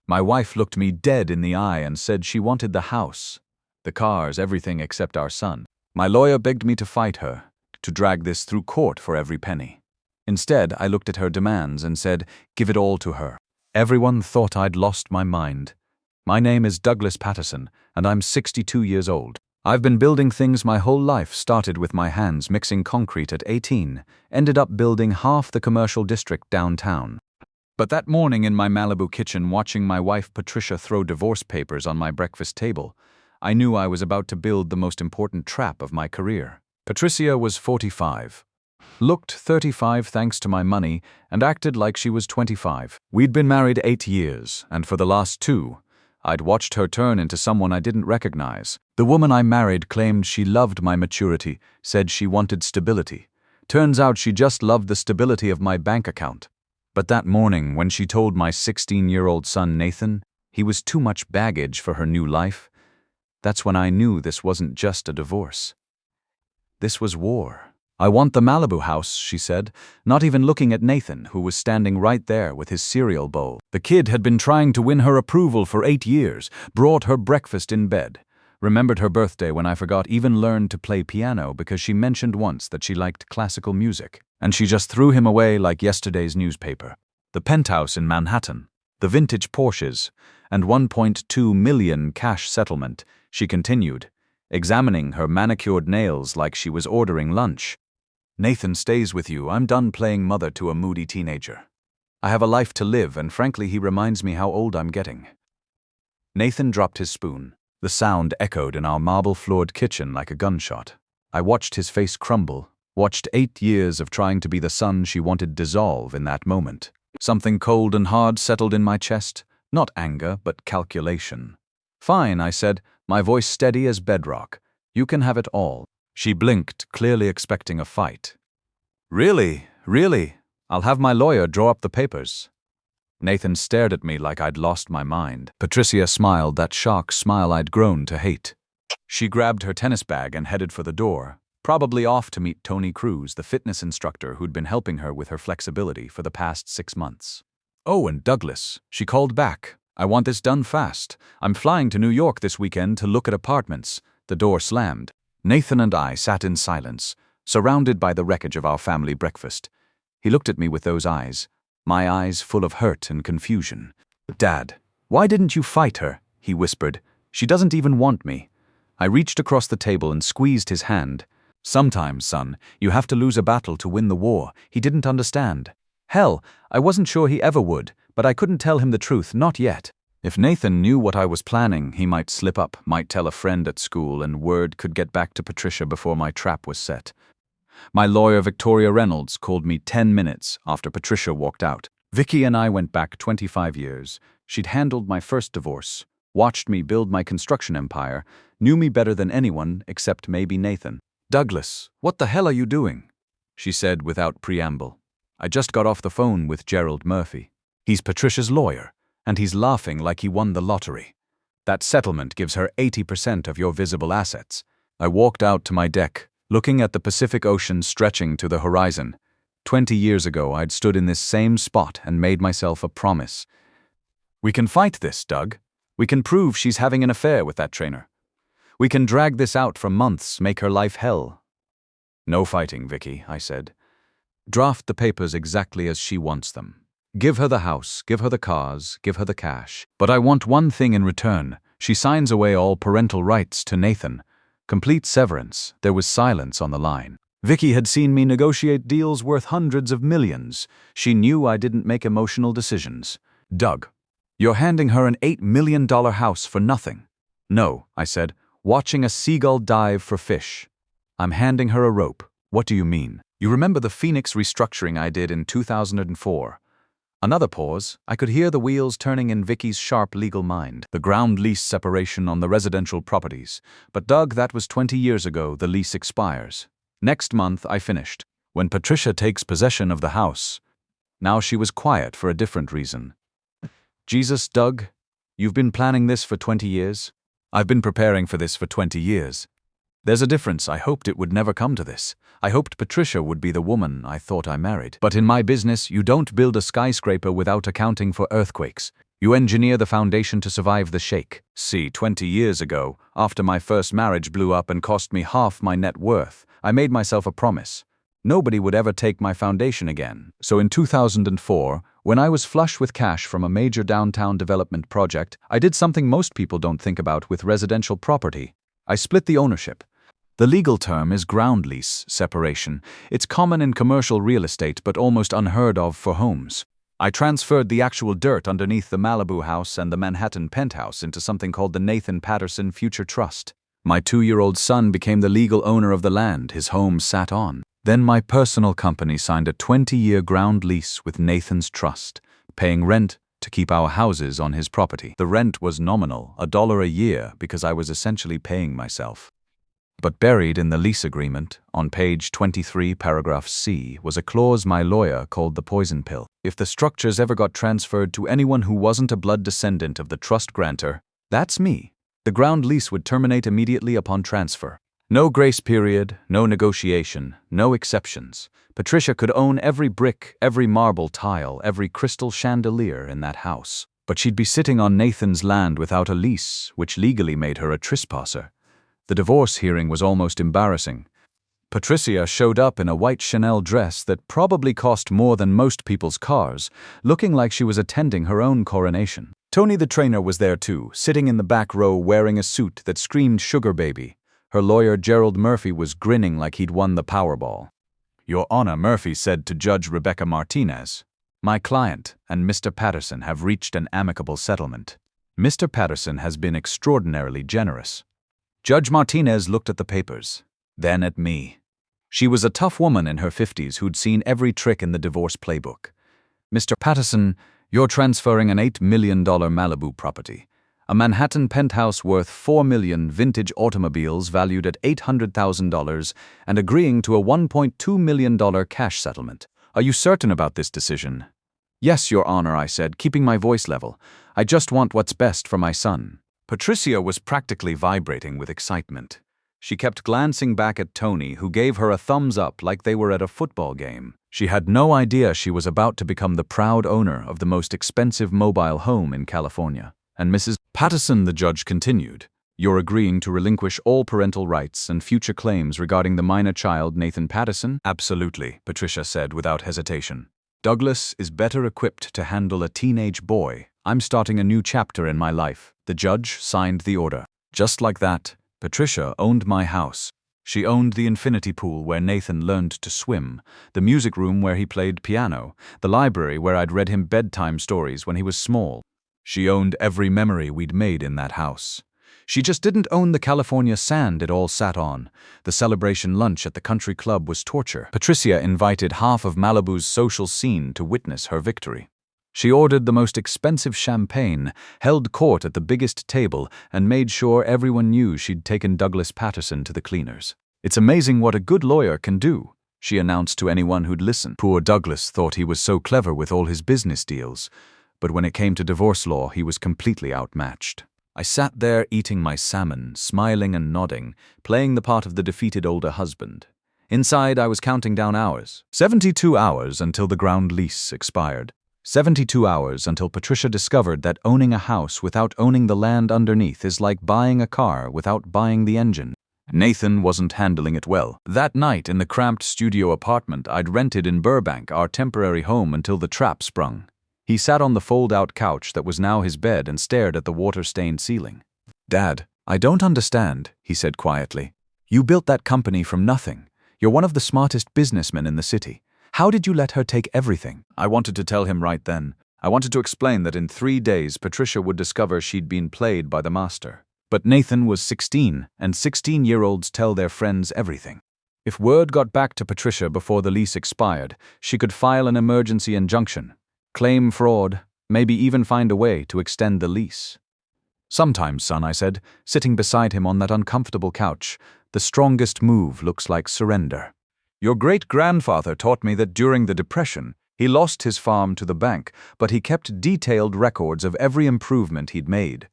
My wife looked me dead in the eye and said she wanted the house, the cars, everything except our son. My lawyer begged me to fight her, to drag this through court for every penny. Instead, I looked at her demands and said, give it all to her. Everyone thought I'd lost my mind. My name is Douglas Patterson, and I'm 62 years old. I've been building things my whole life, started with my hands mixing concrete at 18, ended up building half the commercial district downtown. But that morning in my Malibu kitchen, watching my wife Patricia throw divorce papers on my breakfast table, I knew I was about to build the most important trap of my career. Patricia was 45. Looked 35 thanks to my money, and acted like she was 25. We'd been married 8 years, and for the last 2, I'd watched her turn into someone I didn't recognize. The woman I married claimed she loved my maturity, said she wanted stability. Turns out she just loved the stability of my bank account. But that morning, when she told my 16-year-old son Nathan he was too much baggage for her new life, that's when I knew this wasn't just a divorce. This was war. I want the Malibu house, she said, not even looking at Nathan, who was standing right there with his cereal bowl. The kid had been trying to win her approval for 8 years, brought her breakfast in bed, remembered her birthday when I forgot, even learned to play piano because she mentioned once that she liked classical music. And she just threw him away like yesterday's newspaper. The penthouse in Manhattan, the vintage Porsches, and $1.2 million cash settlement, she continued, examining her manicured nails like she was ordering lunch. Nathan stays with you. I'm done playing mother to a moody teenager. I have a life to live, and frankly, he reminds me how old I'm getting. Nathan dropped his spoon. The sound echoed in our marble-floored kitchen like a gunshot. I watched his face crumble, watched 8 years of trying to be the son she wanted dissolve in that moment. Something cold and hard settled in my chest, not anger, but calculation. Fine, I said, my voice steady as bedrock. You can have it all. She blinked, clearly expecting a fight. Really? Really? I'll have my lawyer draw up the papers. Nathan stared at me like I'd lost my mind. Patricia smiled, that shark smile I'd grown to hate. She grabbed her tennis bag and headed for the door, probably off to meet Tony Cruz, the fitness instructor who'd been helping her with her flexibility for the past 6 months. Oh, and Douglas, she called back. I want this done fast. I'm flying to New York this weekend to look at apartments. The door slammed. Nathan and I sat in silence, surrounded by the wreckage of our family breakfast. He looked at me with those eyes, my eyes full of hurt and confusion. Dad, why didn't you fight her? He whispered. She doesn't even want me. I reached across the table and squeezed his hand. Sometimes, son, you have to lose a battle to win the war. He didn't understand. Hell, I wasn't sure he ever would, but I couldn't tell him the truth, not yet. If Nathan knew what I was planning, he might slip up, might tell a friend at school, and word could get back to Patricia before my trap was set. My lawyer, Victoria Reynolds, called me 10 minutes after Patricia walked out. Vicky and I went back 25 years. She'd handled my first divorce, watched me build my construction empire, knew me better than anyone except maybe Nathan. Douglas, what the hell are you doing? She said without preamble. I just got off the phone with Gerald Murphy. He's Patricia's lawyer, and he's laughing like he won the lottery. That settlement gives her 80% of your visible assets. I walked out to my deck, looking at the Pacific Ocean stretching to the horizon. 20 years ago, I'd stood in this same spot and made myself a promise. We can fight this, Doug. We can prove she's having an affair with that trainer. We can drag this out for months, make her life hell. No fighting, Vicky, I said. Draft the papers exactly as she wants them. Give her the house, give her the cars, give her the cash. But I want one thing in return. She signs away all parental rights to Nathan. Complete severance. There was silence on the line. Vicky had seen me negotiate deals worth hundreds of millions. She knew I didn't make emotional decisions. Doug, you're handing her an $8 million house for nothing. No, I said, watching a seagull dive for fish. I'm handing her a rope. What do you mean? You remember the Phoenix restructuring I did in 2004? Another pause. I could hear the wheels turning in Vicky's sharp legal mind. The ground lease separation on the residential properties. But Doug, that was 20 years ago. The lease expires. Next month, I finished. When Patricia takes possession of the house. Now she was quiet for a different reason. Jesus, Doug, you've been planning this for 20 years? I've been preparing for this for 20 years. There's a difference. I hoped it would never come to this. I hoped Patricia would be the woman I thought I married. But in my business, you don't build a skyscraper without accounting for earthquakes. You engineer the foundation to survive the shake. See, 20 years ago, after my first marriage blew up and cost me half my net worth, I made myself a promise. Nobody would ever take my foundation again. So in 2004, when I was flush with cash from a major downtown development project, I did something most people don't think about with residential property. I split the ownership. The legal term is ground lease separation. It's common in commercial real estate but almost unheard of for homes. I transferred the actual dirt underneath the Malibu house and the Manhattan penthouse into something called the Nathan Patterson Future Trust. My 2-year-old son became the legal owner of the land his home sat on. Then my personal company signed a 20-year ground lease with Nathan's trust, paying rent to keep our houses on his property. The rent was nominal, $1 a year, because I was essentially paying myself. But buried in the lease agreement, on page 23, paragraph C, was a clause my lawyer called the poison pill. If the structures ever got transferred to anyone who wasn't a blood descendant of the trust grantor, that's me. The ground lease would terminate immediately upon transfer. No grace period, no negotiation, no exceptions. Patricia could own every brick, every marble tile, every crystal chandelier in that house. But she'd be sitting on Nathan's land without a lease, which legally made her a trespasser. The divorce hearing was almost embarrassing. Patricia showed up in a white Chanel dress that probably cost more than most people's cars, looking like she was attending her own coronation. Tony the trainer was there too, sitting in the back row wearing a suit that screamed sugar baby. Her lawyer Gerald Murphy was grinning like he'd won the Powerball. "Your Honor," Murphy said to Judge Rebecca Martinez, "my client and Mr. Patterson have reached an amicable settlement. Mr. Patterson has been extraordinarily generous." Judge Martinez looked at the papers, then at me. She was a tough woman in her 50s who'd seen every trick in the divorce playbook. "Mr. Patterson, you're transferring an $8 million Malibu property, a Manhattan penthouse worth $4 million, vintage automobiles valued at $800,000, and agreeing to a $1.2 million cash settlement. Are you certain about this decision?" "Yes, Your Honor," I said, keeping my voice level. "I just want what's best for my son." Patricia was practically vibrating with excitement. She kept glancing back at Tony, who gave her a thumbs up like they were at a football game. She had no idea she was about to become the proud owner of the most expensive mobile home in California. "And Mrs. Patterson," the judge continued, "you're agreeing to relinquish all parental rights and future claims regarding the minor child Nathan Patterson?" "Absolutely," Patricia said without hesitation. "Douglas is better equipped to handle a teenage boy. I'm starting a new chapter in my life." The judge signed the order. Just like that, Patricia owned my house. She owned the infinity pool where Nathan learned to swim, the music room where he played piano, the library where I'd read him bedtime stories when he was small. She owned every memory we'd made in that house. She just didn't own the California sand it all sat on. The celebration lunch at the country club was torture. Patricia invited half of Malibu's social scene to witness her victory. She ordered the most expensive champagne, held court at the biggest table, and made sure everyone knew she'd taken Douglas Patterson to the cleaners. "It's amazing what a good lawyer can do," she announced to anyone who'd listen. Poor Douglas thought he was so clever with all his business deals, but when it came to divorce law, he was completely outmatched. I sat there eating my salmon, smiling and nodding, playing the part of the defeated older husband. Inside, I was counting down hours. 72 hours until the ground lease expired. 72 hours until Patricia discovered that owning a house without owning the land underneath is like buying a car without buying the engine. Nathan wasn't handling it well. That night in the cramped studio apartment I'd rented in Burbank, our temporary home until the trap sprung, he sat on the fold-out couch that was now his bed and stared at the water-stained ceiling. "Dad, I don't understand," he said quietly. "You built that company from nothing. You're one of the smartest businessmen in the city. How did you let her take everything?" I wanted to tell him right then. I wanted to explain that in 3 days Patricia would discover she'd been played by the master. But Nathan was 16, and 16-year-olds tell their friends everything. If word got back to Patricia before the lease expired, she could file an emergency injunction, claim fraud, maybe even find a way to extend the lease. "Sometimes, son," I said, sitting beside him on that uncomfortable couch, "the strongest move looks like surrender. Your great-grandfather taught me that during the Depression, he lost his farm to the bank, but he kept detailed records of every improvement he'd made.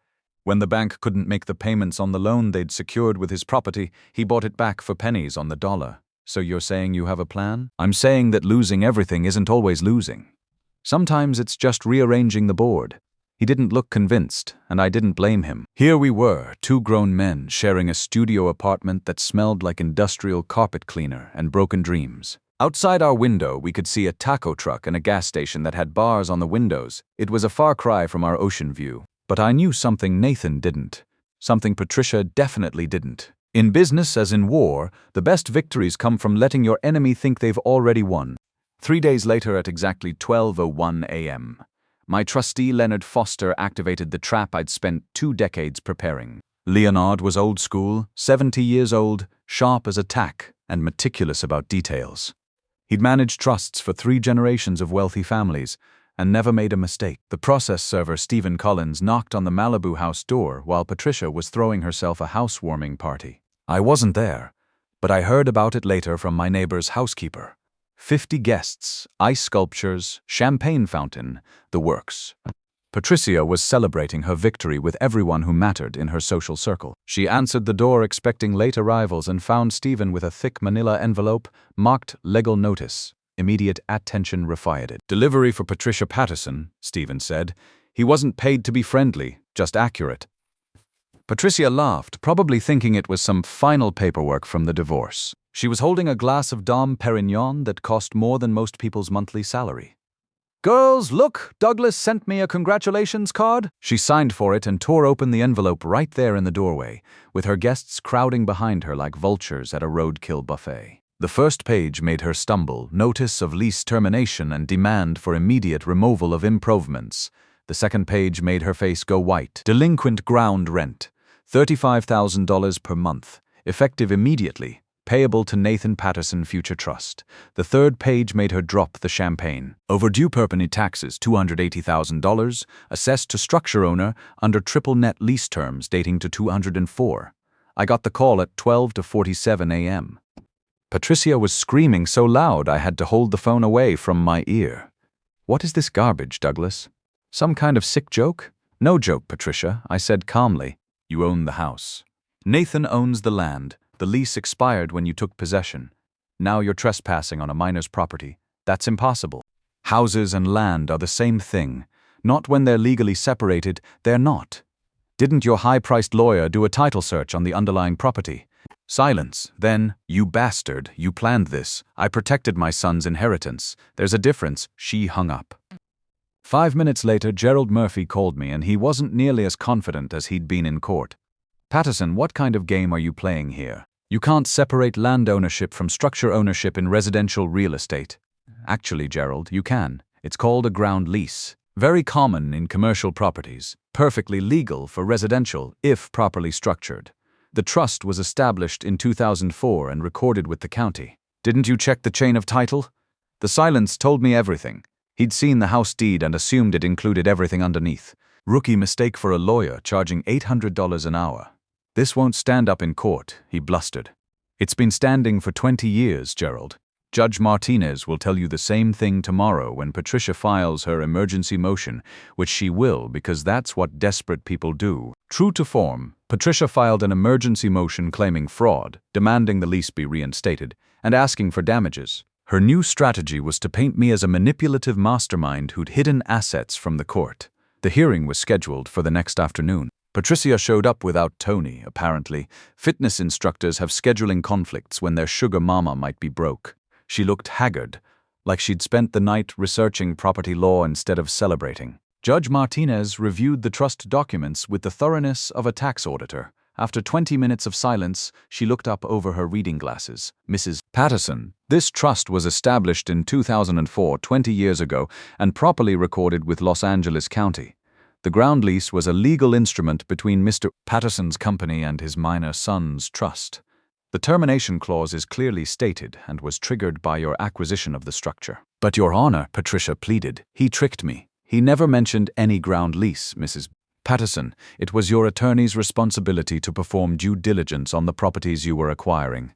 When the bank couldn't make the payments on the loan they'd secured with his property, he bought it back for pennies on the dollar. So you're saying you have a plan?" "I'm saying that losing everything isn't always losing. Sometimes it's just rearranging the board." He didn't look convinced, and I didn't blame him. Here we were, two grown men sharing a studio apartment that smelled like industrial carpet cleaner and broken dreams. Outside our window, we could see a taco truck and a gas station that had bars on the windows. It was a far cry from our ocean view. But I knew something Nathan didn't. Something Patricia definitely didn't. In business, as in war, the best victories come from letting your enemy think they've already won. 3 days later at exactly 12:01 a.m., my trustee Leonard Foster activated the trap I'd spent 2 decades preparing. Leonard was old school, 70 years old, sharp as a tack, and meticulous about details. He'd managed trusts for 3 generations of wealthy families, and never made a mistake. The process server Stephen Collins knocked on the Malibu house door while Patricia was throwing herself a housewarming party. I wasn't there, but I heard about it later from my neighbor's housekeeper. 50 guests, ice sculptures, champagne fountain, the works. Patricia was celebrating her victory with everyone who mattered in her social circle. She answered the door expecting late arrivals and found Stephen with a thick manila envelope marked legal notice. Immediate attention required. Delivery for Patricia Patterson, Stephen said. He wasn't paid to be friendly, just accurate. Patricia laughed, probably thinking it was some final paperwork from the divorce. She was holding a glass of Dom Perignon that cost more than most people's monthly salary. "Girls, look, Douglas sent me a congratulations card." She signed for it and tore open the envelope right there in the doorway, with her guests crowding behind her like vultures at a roadkill buffet. The first page made her stumble, notice of lease termination and demand for immediate removal of improvements. The second page made her face go white. Delinquent ground rent, $35,000 per month, effective immediately, payable to Nathan Patterson Future Trust. The third page made her drop the champagne. Overdue property taxes, $280,000, assessed to structure owner under triple net lease terms dating to 204. I got the call at 12:47 a.m. Patricia was screaming so loud I had to hold the phone away from my ear. "What is this garbage, Douglas? Some kind of sick joke?" "No joke, Patricia," I said calmly. "You own the house. Nathan owns the land. The lease expired when you took possession. Now you're trespassing on a minor's property. That's impossible. Houses and land are the same thing. Not when they're legally separated, they're not. Didn't your high-priced lawyer do a title search on the underlying property?" Silence. Then, "You bastard, you planned this. I protected my son's inheritance. There's a difference." She hung up. 5 minutes later, Gerald Murphy called me, and he wasn't nearly as confident as he'd been in court. "Patterson, what kind of game are you playing here? You can't separate land ownership from structure ownership in residential real estate." "Actually, Gerald, you can. It's called a ground lease. Very common in commercial properties. Perfectly legal for residential, if properly structured. The trust was established in 2004 and recorded with the county." "Didn't you check the chain of title?" The silence told me everything. He'd seen the house deed and assumed it included everything underneath. Rookie mistake for a lawyer charging $800 an hour. "This won't stand up in court," he blustered. "It's been standing for 20 years, Gerald. Judge Martinez will tell you the same thing tomorrow when Patricia files her emergency motion, which she will because that's what desperate people do." True to form, Patricia filed an emergency motion claiming fraud, demanding the lease be reinstated, and asking for damages. Her new strategy was to paint me as a manipulative mastermind who'd hidden assets from the court. The hearing was scheduled for the next afternoon. Patricia showed up without Tony, apparently. Fitness instructors have scheduling conflicts when their sugar mama might be broke. She looked haggard, like she'd spent the night researching property law instead of celebrating. Judge Martinez reviewed the trust documents with the thoroughness of a tax auditor. After 20 minutes of silence, she looked up over her reading glasses. "Mrs. Patterson, this trust was established in 2004, 20 years ago, and properly recorded with Los Angeles County. The ground lease was a legal instrument between Mr. Patterson's company and his minor son's trust. The termination clause is clearly stated and was triggered by your acquisition of the structure." "But Your Honor," Patricia pleaded, "he tricked me. He never mentioned any ground lease, Mrs. Patterson. It was your attorney's responsibility to perform due diligence on the properties you were acquiring.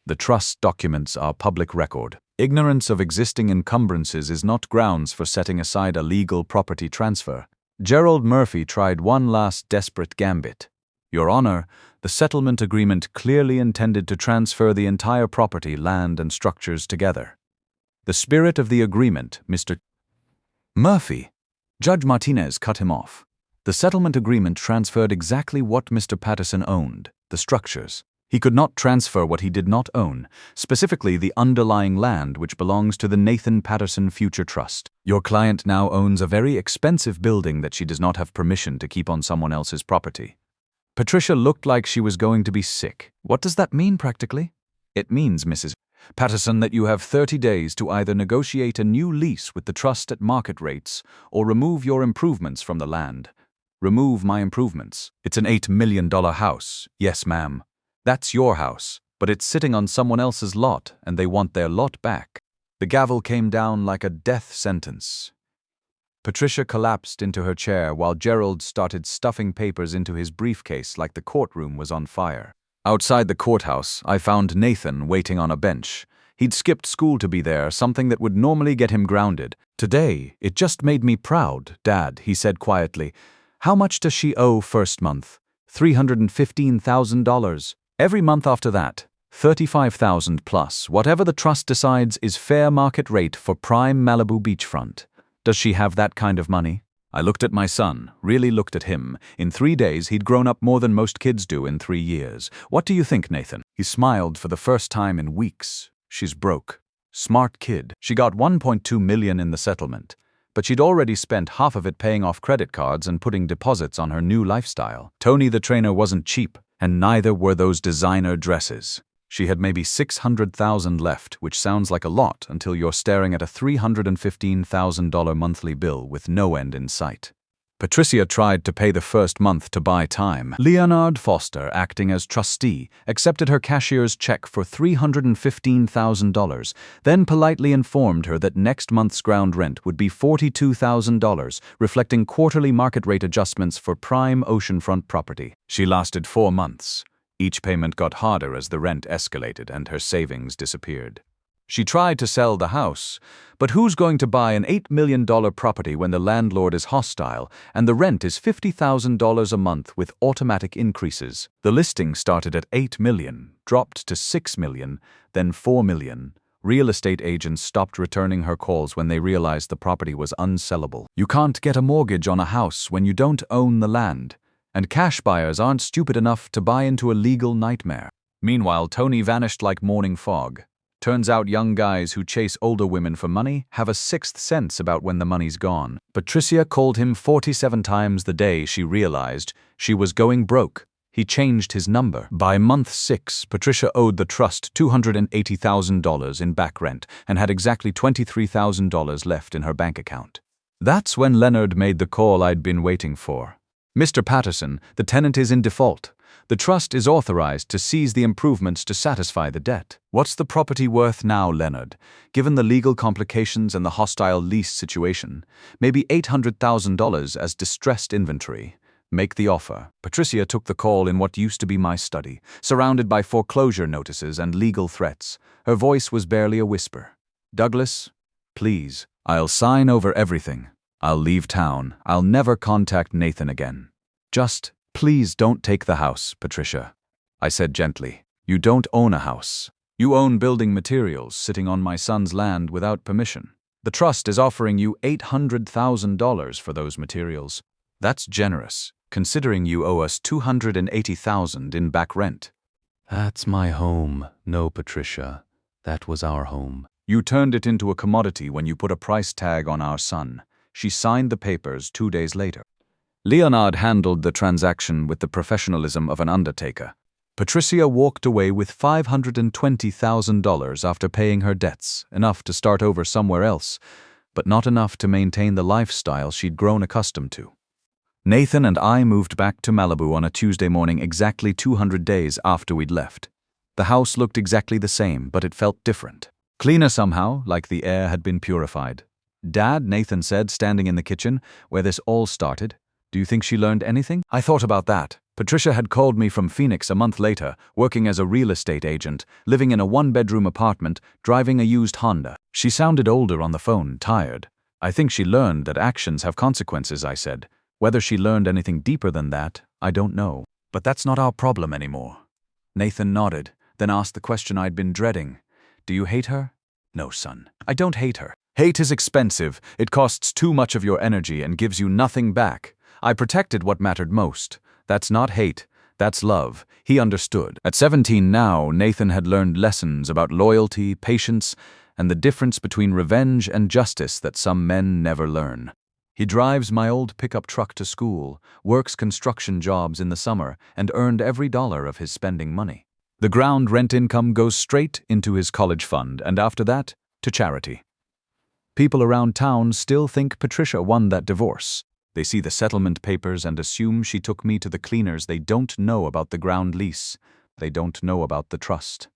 The trust documents are public record. Ignorance of existing encumbrances is not grounds for setting aside a legal property transfer." Gerald Murphy tried one last desperate gambit. "Your Honor, the settlement agreement clearly intended to transfer the entire property, land, and structures together. The spirit of the agreement, Mr. Murphy." Judge Martinez cut him off. The settlement agreement transferred exactly what Mr. Patterson owned, the structures. He could not transfer what he did not own, specifically the underlying land which belongs to the Nathan Patterson Future Trust. Your client now owns a very expensive building that she does not have permission to keep on someone else's property. Patricia looked like she was going to be sick. What does that mean practically? It means, Mrs. Patterson, that you have 30 days to either negotiate a new lease with the trust at market rates or remove your improvements from the land. Remove my improvements. It's an $8 million house. Yes, ma'am. That's your house, but it's sitting on someone else's lot and they want their lot back. The gavel came down like a death sentence. Patricia collapsed into her chair while Gerald started stuffing papers into his briefcase like the courtroom was on fire. Outside the courthouse, I found Nathan waiting on a bench. He'd skipped school to be there, something that would normally get him grounded. Today, it just made me proud, Dad, he said quietly. How much does she owe first month? $315,000. Every month after that, $35,000 plus. Whatever the trust decides is fair market rate for prime Malibu beachfront. Does she have that kind of money? I looked at my son, really looked at him. In 3 days, he'd grown up more than most kids do in 3 years. What do you think, Nathan? He smiled for the first time in weeks. She's broke. Smart kid. She got $1.2 million in the settlement, but she'd already spent half of it paying off credit cards and putting deposits on her new lifestyle. Tony the trainer wasn't cheap, and neither were those designer dresses. She had maybe $600,000 left, which sounds like a lot until you're staring at a $315,000 monthly bill with no end in sight. Patricia tried to pay the first month to buy time. Leonard Foster, acting as trustee, accepted her cashier's check for $315,000, then politely informed her that next month's ground rent would be $42,000, reflecting quarterly market rate adjustments for prime oceanfront property. She lasted 4 months. Each payment got harder as the rent escalated and her savings disappeared. She tried to sell the house, but who's going to buy an $8 million property when the landlord is hostile and the rent is $50,000 a month with automatic increases? The listing started at $8 million, dropped to $6 million, then $4 million. Real estate agents stopped returning her calls when they realized the property was unsellable. You can't get a mortgage on a house when you don't own the land. And cash buyers aren't stupid enough to buy into a legal nightmare. Meanwhile, Tony vanished like morning fog. Turns out young guys who chase older women for money have a sixth sense about when the money's gone. Patricia called him 47 times the day she realized she was going broke. He changed his number. By month 6, Patricia owed the trust $280,000 in back rent and had exactly $23,000 left in her bank account. That's when Leonard made the call I'd been waiting for. Mr. Patterson, the tenant is in default. The trust is authorized to seize the improvements to satisfy the debt. What's the property worth now, Leonard? Given the legal complications and the hostile lease situation, maybe $800,000 as distressed inventory. Make the offer. Patricia took the call in what used to be my study, surrounded by foreclosure notices and legal threats. Her voice was barely a whisper. Douglas, please, I'll sign over everything. I'll leave town. I'll never contact Nathan again. Just, please don't take the house, Patricia. I said gently. You don't own a house. You own building materials sitting on my son's land without permission. The trust is offering you $800,000 for those materials. That's generous, considering you owe us $280,000 in back rent. That's my home. No, Patricia. That was our home. You turned it into a commodity when you put a price tag on our son. She signed the papers 2 days later. Leonard handled the transaction with the professionalism of an undertaker. Patricia walked away with $520,000 after paying her debts, enough to start over somewhere else, but not enough to maintain the lifestyle she'd grown accustomed to. Nathan and I moved back to Malibu on a Tuesday morning exactly 200 days after we'd left. The house looked exactly the same, but it felt different. Cleaner somehow, like the air had been purified. Dad, Nathan said, standing in the kitchen, where this all started. Do you think she learned anything? I thought about that. Patricia had called me from Phoenix a month later, working as a real estate agent, living in a 1-bedroom apartment, driving a used Honda. She sounded older on the phone, tired. I think she learned that actions have consequences, I said. Whether she learned anything deeper than that, I don't know. But that's not our problem anymore. Nathan nodded, then asked the question I'd been dreading. Do you hate her? No, son. I don't hate her. Hate is expensive. It costs too much of your energy and gives you nothing back. I protected what mattered most. That's not hate, that's love. He understood. At 17 now, Nathan had learned lessons about loyalty, patience, and the difference between revenge and justice that some men never learn. He drives my old pickup truck to school, works construction jobs in the summer, and earned every dollar of his spending money. The ground rent income goes straight into his college fund, and after that, to charity. People around town still think Patricia won that divorce. They see the settlement papers and assume she took me to the cleaners. They don't know about the ground lease. They don't know about the trust.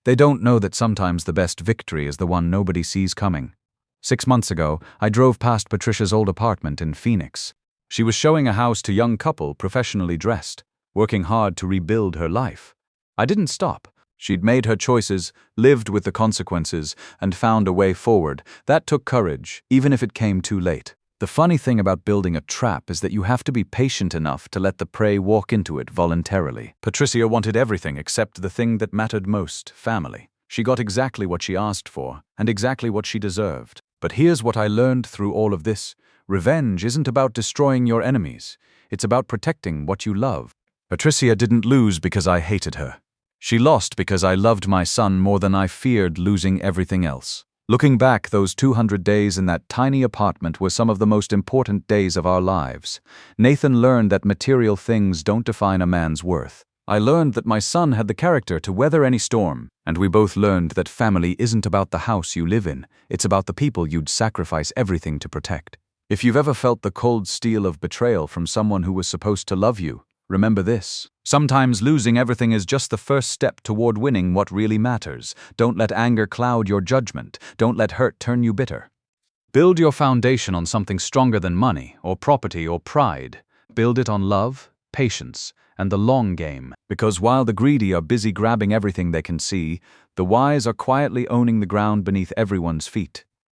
They don't know that sometimes the best victory is the one nobody sees coming. 6 months ago, I drove past Patricia's old apartment in Phoenix. She was showing a house to a young couple professionally dressed, working hard to rebuild her life. I didn't stop. She'd made her choices, lived with the consequences, and found a way forward. That took courage, even if it came too late. The funny thing about building a trap is that you have to be patient enough to let the prey walk into it voluntarily. Patricia wanted everything except the thing that mattered most, family. She got exactly what she asked for, and exactly what she deserved. But here's what I learned through all of this. Revenge isn't about destroying your enemies. It's about protecting what you love. Patricia didn't lose because I hated her. She lost because I loved my son more than I feared losing everything else. Looking back, those 200 days in that tiny apartment were some of the most important days of our lives. Nathan learned that material things don't define a man's worth. I learned that my son had the character to weather any storm, and we both learned that family isn't about the house you live in, it's about the people you'd sacrifice everything to protect. If you've ever felt the cold steel of betrayal from someone who was supposed to love you, remember this. Sometimes losing everything is just the first step toward winning what really matters. Don't let anger cloud your judgment. Don't let hurt turn you bitter. Build your foundation on something stronger than money, or property, or pride. Build it on love, patience, and the long game. Because while the greedy are busy grabbing everything they can see, the wise are quietly owning the ground beneath everyone's feet.